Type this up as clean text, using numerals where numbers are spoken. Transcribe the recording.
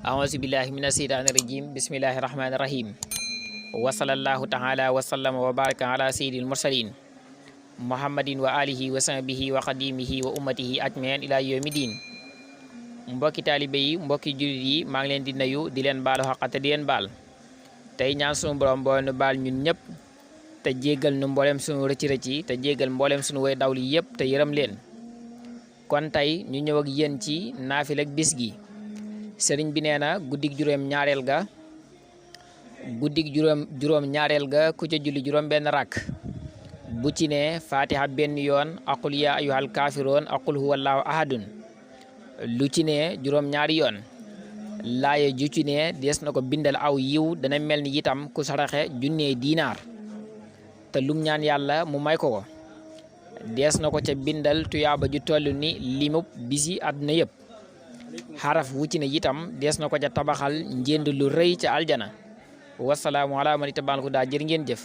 أعوذ بالله من الشيطان الرجيم بسم الله الرحمن الرحيم وصلى الله تعالى وسلم وبارك على سيد المرسلين محمد وآله وصحبه وخديمه وأمته أجمعين إلى يوم الدين mbokki taalibe yi mbokki jullit yi maa ngi leen di nuyu di leen baalu xaq te di leen baal tey ñaan sunu borom boo nu baal ñun ñëpp te jéggal nu mboolem sunu rëcc-rëcc yi te jéggal mboolem sunu way dawli yëpp te yërëm leen kon tey ñu ñëw ak yéen ci naafil ak bis gi sëriñ bi nee na guddig juróom ñaareel ga ku ca julli juróom benn rakk bu ci ne fatiha benn yoon aqul yaa ayyuhal kaafiroon aqul huwallaahu ahadun lu ci ne juróom ñaari yoon laaye ju ci ne des na ko bindal aw yiw dana mel ni itam ku saraxe junnee diinaar te lum ñaan yàlla mu may ko des na ko ca bindal tuyaaba ju toll ni limub bisi àdduna yëpp xaraf wu ci ne itam des na ko ca tabaxal njënd lu rëy ca aljana wasalaamu ala man ittabaal hudaa jërë ngeen jëf